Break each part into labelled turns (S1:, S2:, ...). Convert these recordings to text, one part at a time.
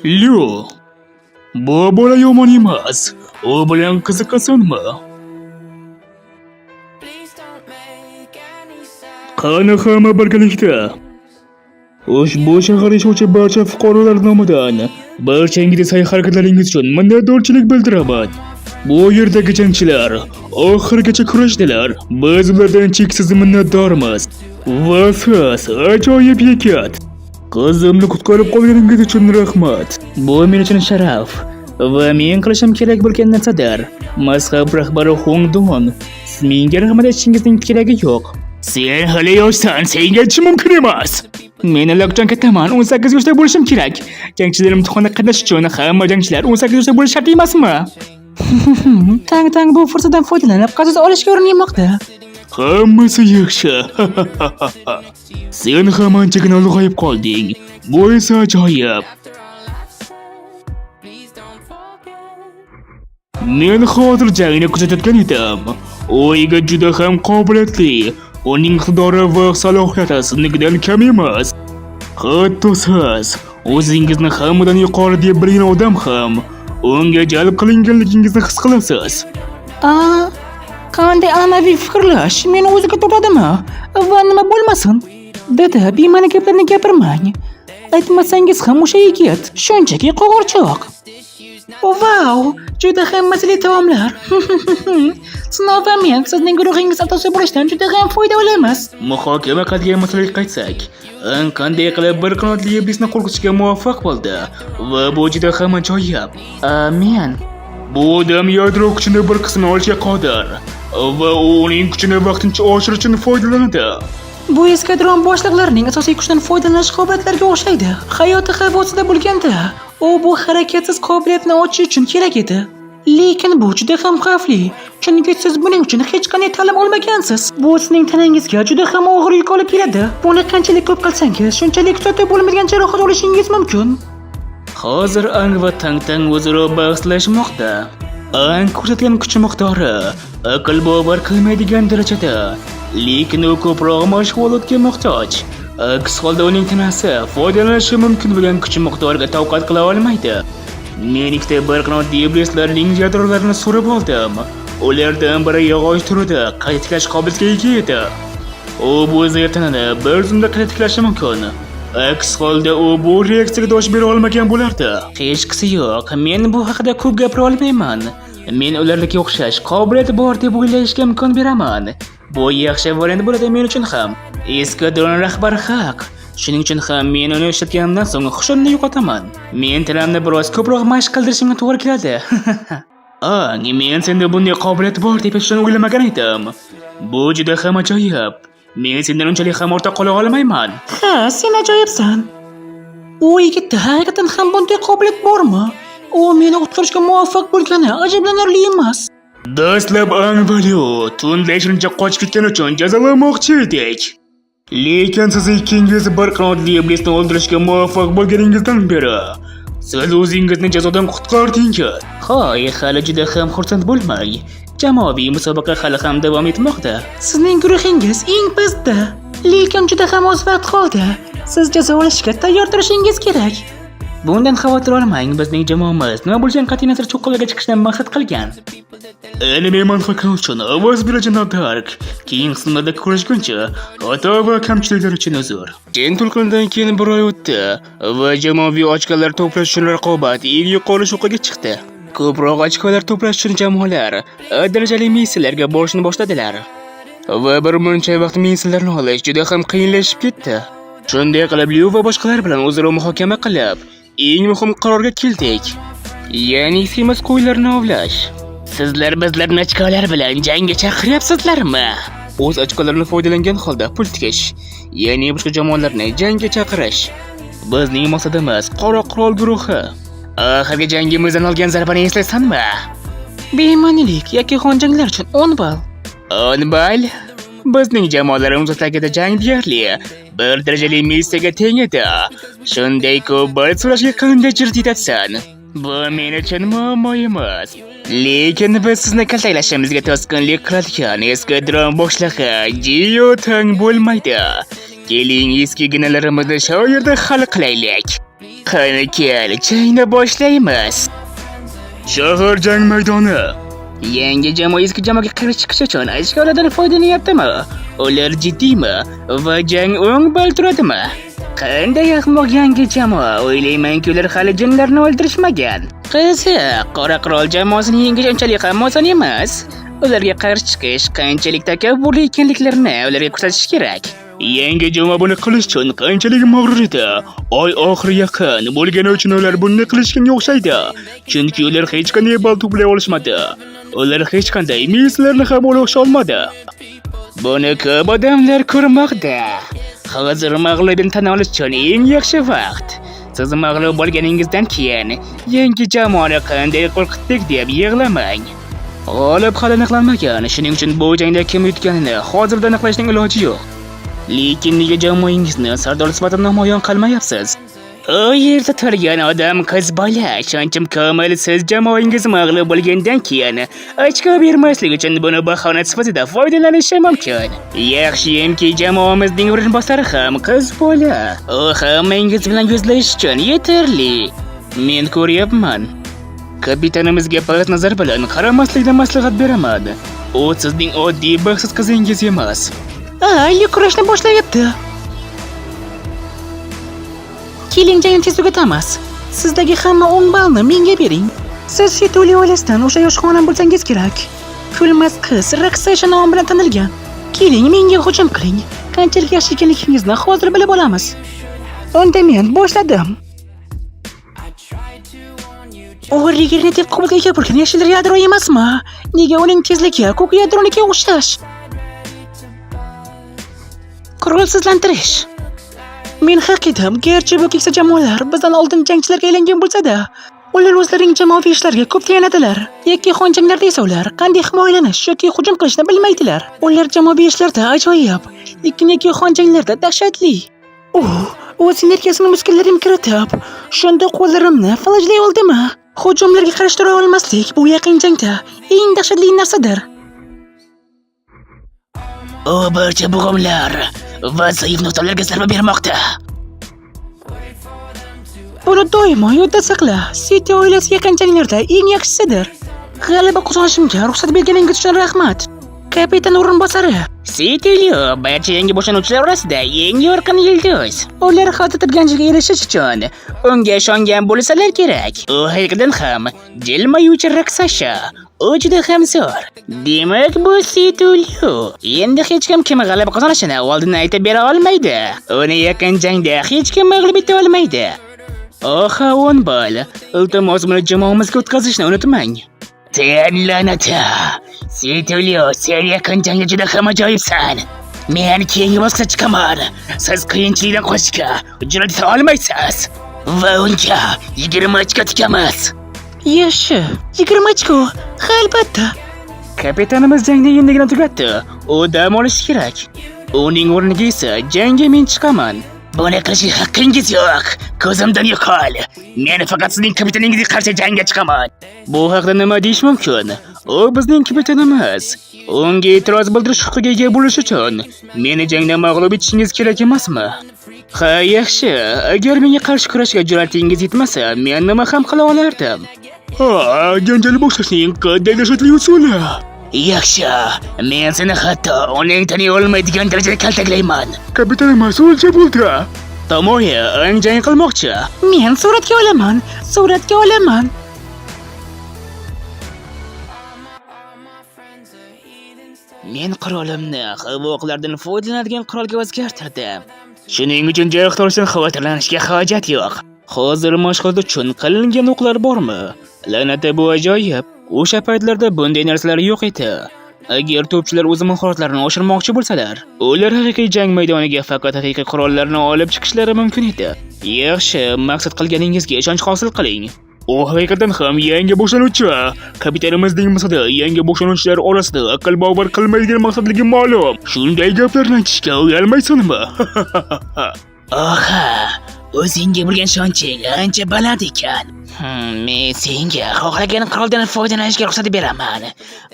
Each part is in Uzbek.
S1: Lyo, bu bola yomon emas. U bilan qiziqasanmi? Qani hamma birgalikda. Ushbu shahar yashovchi barcha fuqarolar nomidan barchangizga sa'y-harakatlaringiz uchun minnatdorchilik bildiraman. Bu yerdagi jangchilar oxirigacha kurashdilar. Biz ulardan cheksiz minnatdormiz. Va siz ajoyib yigit. Qizimni qutqarib qolganingiz uchun rahmat. Bu men uchun sharaf va men qilishim kerak bo'lgan narsadir. Mazhab rahbari Hong Dong, siz menga rahmat aytishingizning keragi yo'q. Sen hali yoshsan, senga aytishim mumkin emas. Men alaqachon kattaman, 18 yoshda bo'lishim kerak. Jangchilar imtihonda qatnashish uchun hamma jangchilar 18 yoshda bo'lishi shart emasmi? Tang bu fursatdan foydalanib qasos olishga urinmoqda. Hammasi yaxshi. Sen ham anchagina ulg'ayib qolding. Bu esa ajoyib. Men hozir jangni kuzatayotgan edim. U yigit juda ham qobiliyatli. Uning iqtidori va salohiyati siznikidan kam emas. Hatto siz o'zingizni hammadan yuqori deb bilgan odam ham unga jalb qilinganligingizni his qilasiz. Qanday anaviy fikrlash meni o'ziga tortadimi? Va nima bo'lmasin? Dada, bema'ni gaplarni gapirmang. Aytmasangiz ham o'sha yigit shunchaki qo'g'irchoq. Vau, juda ham mazali taomlar. Sinov va men sizning guruhingiz a'zosi bo'lishdan juda ham foyda olamiz. Muhokama qilgan masalaga qaytsak, qanday qilib bir qanotli iblisni qo'rqitishga muvaffaq bo'ldi va bu juda ham ajoyib. Bu odam yadro kuchini bir qismini olishga qodir va uning kuchini vaqtincha oshirish uchun foydalanadi. Bu eskadron boshliqlarining asosiy kuchdan foydalanish qobiliyatlariga o'xshaydi. Hayoti xavfida bo'lganda, u bu harakatsiz qobiliyatni ochish uchun kerak edi. Lekin bu juda ham xavfli, chunki siz buning uchun hech qanday ta'lim olmagansiz. Bu sizning tanangizga juda ham og'ir yuk olib keladi. Buni qanchalik ko'p qilsangiz, shunchalik sotib bo'lmagan jarohat olishingiz mumkin. Hozir Ang va Tang o'zaro bahslashmoqda. Ang ko'rsatgan kuch miqdori aql bovar qilmaydigan darajada, lekin u ko'proq mashg'ulotga muhtoj. Aks holda uning tanasi foydalanishi mumkin bo'lgan kuch miqdoriga toqat qila olmaydi. Men ikkita bir qanotli iblislarning yadrolarini so'rab oldim. Ulardan biri yog'och turida qayta tiklash qobiliyatiga ega edi. U bu zertanani bir zumda qayta tiklashi mumkin. Aks holda u bu reaksiyaga dosh bera olmagan bo'lardi. Hech qisi yo'q, men bu haqida ko'p gapira olmayman. Men ularga o'xshash qobiliyati bor deb o'ylashga imkon beraman. Bu yaxshi variant bo'ladi men uchun ham. Eskadron rahbari haq. Shuning uchun ham men uni ishlatganimdan so'ng hushimni yo'qotaman. Men tilamni biroz ko'proq mashq qildirishimga to'g'ri keladi. Men senda bunday qobiliyat bor deb hech o'ylamagan edim. Bu juda ham ajoyib. Men sendan unchalik ham ortda qola olmayman. Ha, sen ajoyibsan. U yigitda haqiqatan ham bunday qobiliyat bormi? U meni qutqarishga muvaffaq bo'lgani ajablanarli emas. Dastlab Ang va Lyo tunday shuncha qochib ketgani uchun jazolanmoqchi edik. Lekin siz ikkingiz bir qanotli iblisni o'ldirishga muvaffaq bo'lganingizdan beri siz o'zingizni jazodan qutqardingiz. Hoy, hali juda ham xursand bo'lmang. Jamoaviy musobaqa hali ham davom etmoqda. Sizning guruhingiz eng pastda, lekin juda ham oz vaqt qoldi. Siz jazo olishga tayyor turishingiz kerak. Bundan xavotir olmang, bizning jamoamiz nima bo'lgan qat'iy nazar cho'qqalarga chiqishdan maqsad qilgan. Men haqim uchun ovoz berajin Dark. Keyin qismlarda ko'rishguncha, xato va kamchiliklar uchun uzr. Jang to'lqinidan keyin bir oy o'tdi va jamoaviy ochkolar to'plash uchun raqobat eng yuqori sho'qqiga chiqdi. Ko'proq ochkolar to'plash uchun jamoalar darajali missiyalarga borishni boshladilar. Va bir muncha vaqt missiyalarni olish juda ham qiyinlashib ketdi. Shunday qilib Lyo va boshqalar bilan o'zaro muhokama qilib, eng muhim qarorga keldik. Ya'ni semiz qo'ylarni ovlash. Sizlar bizlarni ochkolar bilan jangga chaqiryapsizlarmi? O'z ochkolarini foydalangan holda pul tikish, ya'ni boshqa jamoalarni jangga chaqirish. Bizning maqsadimiz qora qurol guruhi. Oxirgi jangimizdan olgan zarbani eslaysanmi? Bema'nilik yoki xonjanglar uchun 10 ball. 10 ball? Bizning jamoalarimiz o'rtasidagi jang deyarli bir darajali missiyaga teng edi. Shunday ko'p ball so'rashga qanday jur'at etsan? Bu men uchun muammo emas. Lekin biz sizni kaltaklashimizga to'sqinlik qiladigan eskadron boshlig'i Jiyo Tang bo'lmaydi. Keling eski ginalarimizni shu yerda hal qilaylik.
S2: Qani kel, jangni boshlaymiz. Shahar jang maydoni. Yangi jamoa eski jamoaga qarshi chiqish uchun ashkoladan foydalanyaptimi? Ular jiddiymi va jang o'ng bal turadimi? Qanday ahmoq yangi jamoa? O'ylaymanki, ular hali jinlarni o'ldirishmagan. Qiziq, Qora qirol jamoasini yengish unchalik ham oson emas. Ularga qarshi chiqish qanchalik takabburli ekanliklarini ularga ko'rsatish kerak. Yangi jamoa buni qilish uchun qanchalik mag'rur edi. Oy oxiri yaqin bo'lgani uchun ular bunday qilishga o'xshaydi. Chunki ular hech qanday ball to'play olishmadi. Ular hech qanday milislarni ham olisha olmadi. Buni ko'p odamlar ko'rmoqda. Hozir mag'lubiyatni tan olish uchun eng yaxshi vaqt. Siz mag'lub bo'lganingizdan keyin yangi jamoani qanday qo'rqitdik deb yig'lamang. G'olib hali aniqlanmagan, shuning uchun bu jangda kim yutganini hozirda aniqlashning iloji yo'q. Lekin nega jamoangizni sardor sifatida namoyon qilmayapsiz? U yerda turgan odam qiz bola, ishonchim komil, siz jamoangiz mag'lub bo'lgandan keyin ochko bermaslik uchun buni bahona sifatida foydalanishi mumkin. Yaxshiyamki jamoamizning o'rinbosari ham qiz bola. U hammangiz bilan yuzlashish uchun yetarli. Men ko'ryapman. Kapitanimizga past nazar bilan qaramaslikdan maslahat beraman. U sizning oddiy baxtsiz qizingiz emas.
S1: Ayli kurashni boshlayapti. Keling, jangni tez tugatamiz. Sizdagi hamma 10 ballni menga bering. Siz Fituli oilasidan o'sha yosh xonam bo'lsangiz kerak. Kulmas qiz Raksasha nomi bilan tanilgan. Keling, menga hujum qiling. Qanchalik yaxshi ekanligingizni hozir bilib olamiz. Unda men boshladim. O'g'irligini deb qabulga ega bo'lgan yashil yadro emasmi? Nega uning tezligi ko'k yadroniga o'xshash? Qurolsizlantirish. Men haq edim, garchi bu keksa jamoalar bizdan oldin jangchilarga aylangan bo'lsa-da, ular o'zlarining jamoaviy ishlariga ko'p tayanadilar. Yakkaxon janglarda esa ular qanday himoyalanish yoki hujum qilishni bilmaydilar. Ular jamoaviy ishlarda ajoyib, lekin yakkaxon janglarda dahshatli. O'z energiyasini muskillarimga kiritib, shunda qo'llarimni falajlay oldimi? Hujumlarga qarshi tura olmaslik bu yaqin jangda eng dahshatli narsadir.
S2: U barcha bo'g'imlar va zaif nuqtalarga zarba bermoqda.
S1: Buni doimo yodda saqla. City oilasi yaqin janglarda eng yaxshisidir. G'alaba qozonishimga ruxsat berganingiz uchun rahmat. Kapitan o'rinbosari.
S2: City'li barcha yangi boshlanuvchilar orasida eng yorqin yulduz.
S1: Ular xotirjamlikka erishish uchun
S2: unga ishongan bo'lsalar kerak. U haqiqatan ham jilmayuvchi Raksasha. U juda ham zo'r. Demak, bu City'li. Endi hech kim g'alaba qozonishini oldin aytib bera olmaydi. Uni yaqin jangda hech kim mag'lub eta olmaydi. Oha, 10 ball. Iltimos buni jamoamizga o'tkazishni unutmang. Sen la'nata. City'li, sen yaqin jangda juda ham ajoyibsan. Men keyingi bosqichga chiqaman. Siz qiyinchilikdan qochishga jur'at eta olmaysiz. Va unga 20 ochko tikamiz.
S1: Yaxshi, 20 ochko, albatta.
S2: Kapitanimiz jangni endigina tugatdi. U dam olishi kerak. Uning o'rniga esa jangga men chiqaman. Buni qilishga haqqingiz yo'q. Ko'zimdan yo'qol. Men faqat sizning kapitaningizga qarshi jangga chiqaman. Bu haqda nima deyish mumkin? U bizning kapitanimiz. Unga e'tiroz bildirish huquqiga ega bo'lish uchun meni jangda mag'lub etishingiz kerak emasmi? Ha, yaxshi. Agar menga qarshi kurashga jur'atingiz yetmasa, men nima ham qila olardim? Janjal boshlashning qanday dahshatli usuli? Yaxshi, men seni hatto uning taniy olmaydigan darajada kaltaklayman. Kapitanimiz o'lcha bo'ldi. Tomoya jang qilmoqchi.
S1: Men suratga olaman.
S2: Men qirolimni havo-oqlardan foydalanadigan qirolga o'zgartirdim. Shuning uchun jang to'g'risida xavotirlanishga hojat yo'q. Hozir mashg'ulot uchun qilingan o'qlar bormi? La'nati, bu ajoyib. O'sha paytlarda bunday narsalar yo'q edi. Agar to'pchilar o'z mahoratlarini oshirmoqchi bo'lsalar, ular haqiqiy jang maydoniga faqat haqiqiy qurollarni olib chiqishlari mumkin edi. Yaxshi, maqsad qilganingizga ishonch hosil qiling. U haqiqatan ham yangi boshlanuvchi. Kapitanimizning maqsadi yangi boshlanuvchilar orasida aql bovar qilmaydigan maqsadligi ma'lum. Shunday gaplarni aytishga uyalmaysanmi? Oha, o'zingga bo'lgan ishonching ancha baland ekan. Men senga xohlagan quroldan foydalanishga ruxsat beraman.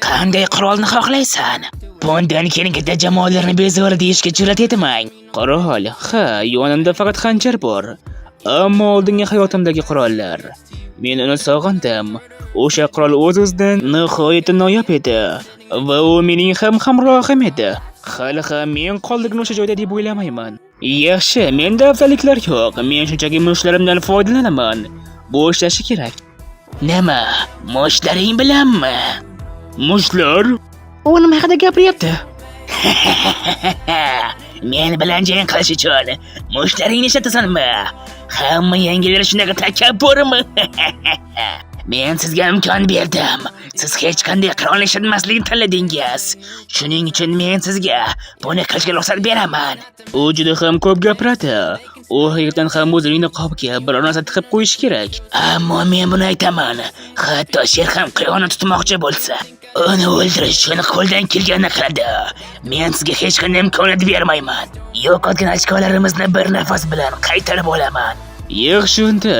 S2: Qanday qurolni xohlaysan? Bundan keyin katta jamoalarni bezori deyishga jur'at etmang. Qurol, ha, yonimda faqat xanjar bor. Ammo oldingi hayotimdagi qurollar. Men uni sog'indim. O'sha qurol o'z-o'zidan nihoyatda noyob edi va u mening ham hamrohim edi. Hali ham men qoldigini o'sha joyda deb o'ylamayman. Yaxshi, menda afzalliklar yo'q. Men shunchaki mushlarimdan foydalanaman. Bu ishlashi kerak. Nima? Mushlaring bilanmi? Mushlar?
S1: U nima haqida gapiryapti?
S2: Men bilan jang qilish uchun mushlaringni ishlatasanmi? Hamma yangilar shunaqa takabburmi? Men sizga imkon berdim. Siz hech qanday qurol ishlatmaslikni tanladingiz. Shuning uchun men sizga buni qilishga ruxsat beraman. U juda ham ko'p gapiradi. U haqiqatan ham o'zining niqobiga biror narsa tiqib qo'yish kerak. Ammo men buni aytaman. Hatto sher ham quyonni tutmoqchi bo'lsa, uni o'ldirish uchun qo'ldan kelganini qiladi. Men sizga hech qanday imkoniyat bermayman. Yo'qotgan ochkolarimizni bir nafas bilan qaytarib olaman. Yaxshi unda,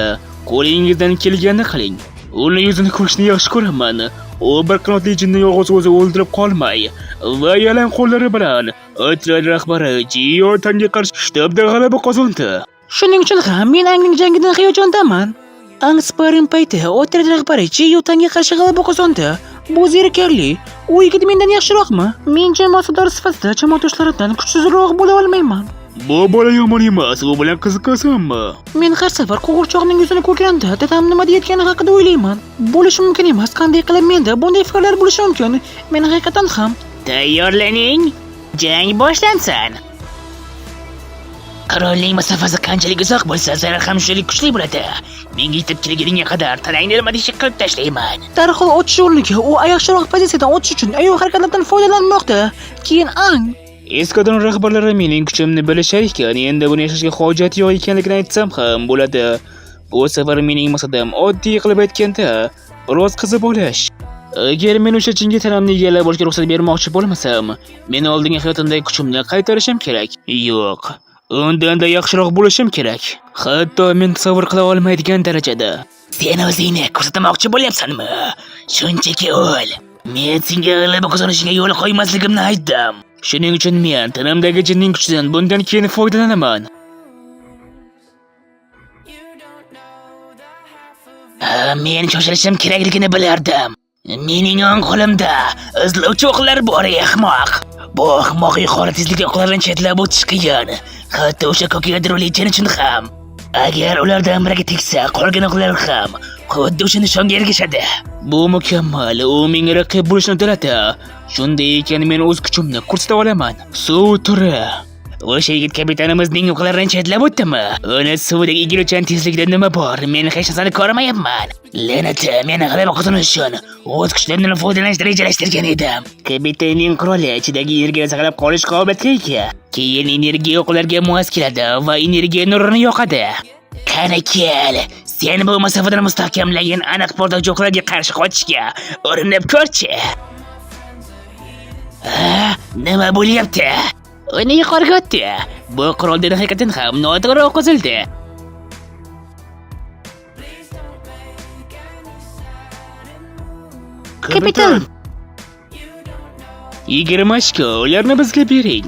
S2: qo'lingizdan kelganini qiling. Uni yuzini ko'rishni yaxshi ko'raman. U bir qanotli jinni yolg'iz o'zi o'ldirib qolmay va yalang qo'llari bilan otryad rahbari Jiyotanga qarshi shtabda g'alaba qozondi.
S1: Shuning uchun ham men Angning jangidan hayajondaman. Ang sparing payti otryad rahbari Jiyotanga qarshi g'alaba qozondi. Bu zerikarli. U yigit mendan yaxshiroqmi? Men jamoatdor sifatida jamoadoshlarimdan kuchsizroq bo'la olmayman.
S2: Bu bola yomon emas, u bilan qiziqasanmi?
S1: Men har safar qo'g'irchoqning yuzini ko'rganda dadam nima deyotgani haqida o'ylayman. Bo'lishi mumkin emas, qanday qilib menda bunday fikrlar bo'lishi mumkin? Men haqiqatan ham
S2: tayyorlaning. Jang boshlansin. Qurolning masofasi qanchalik uzoq bo'lsa, zarar ham shunchalik kuchli bo'ladi. Menga yetib kelguningga qadar tanangni nima deyishni qilib tashlayman.
S1: Darhol ochish o'rniga u yaxshiroq pozitsiyadan o'tish uchun ayoq harakatlardan foydalanmoqda. Keyin Ang
S2: Eskadron rahbarlari mening kuchimni bilishar ekan, endi buni yashashga hojat yo'q ekanligini aytsam ham bo'ladi. Bu safar mening maqsadim oddiy qilib aytganda biroz qizib olish. Agar men o'sha jinga tanamni egallab olishga ruxsat bermoqchi bo'lmasam, men oldingi hayotimdagi kuchimni qaytarishim kerak. Yo'q, undan-da yaxshiroq bo'lishim kerak. Hatto men tasavvur qila olmaydigan darajada. Sen o'zingni ko'rsatmoqchi bo'lyapsanmi? Shunchaki o'l. Men senga g'alaba qozonishingga yo'l qo'ymasligimni aytdim. Shuning uchun men tanamdagi jinning kuchidan bundan keyin foydalanaman. Men shoshilishim kerakligini bilardim. Mening o'ng qo'limda izlovchi o'qlar bor, ahmoq. Bu ahmoq yuqori tezlikda o'qlardan chetlab o'tish qiyin. Hatto o'sha ko'kiyadroli jin uchun ham. Agar ulardan biriga tegsa, qolgan o'qlar ham xuddi o'sha nishonga ergashadi. Bu mukammal, u menga raqib bo'lishni udaladi. Shunday ekan men o'z kuchimni ko'rsata olaman. Suv turi. O'sha yigit kapitanimizning o'qlaridan chetlab o'tdimi? Uni suvdagi egiluvchan tezlikda nima bor? Men hech narsani ko'rmayapman. La'nati, men g'alaba qozonish uchun o'z kuchlarimdan foydalanishni rejalashtirgan edim. Kapitanning quroli ichidagi energiyani saqlab qolish qobiliyatiga ega. Keyin energiya o'qlarga mos keladi va energiya nurini yoqadi. Qani kel, sen bu masofadan mustahkamlangan aniq portlovchi o'qlarga qarshi qochishga urinib ko'rchi. Nima bo'lyapti? Uni yuqoriga o'tdi. Bu quroldan haqiqatan ham noto'g'ri o'q uzildi.
S1: Kapitan,
S2: 20 ochko, ularni bizga bering.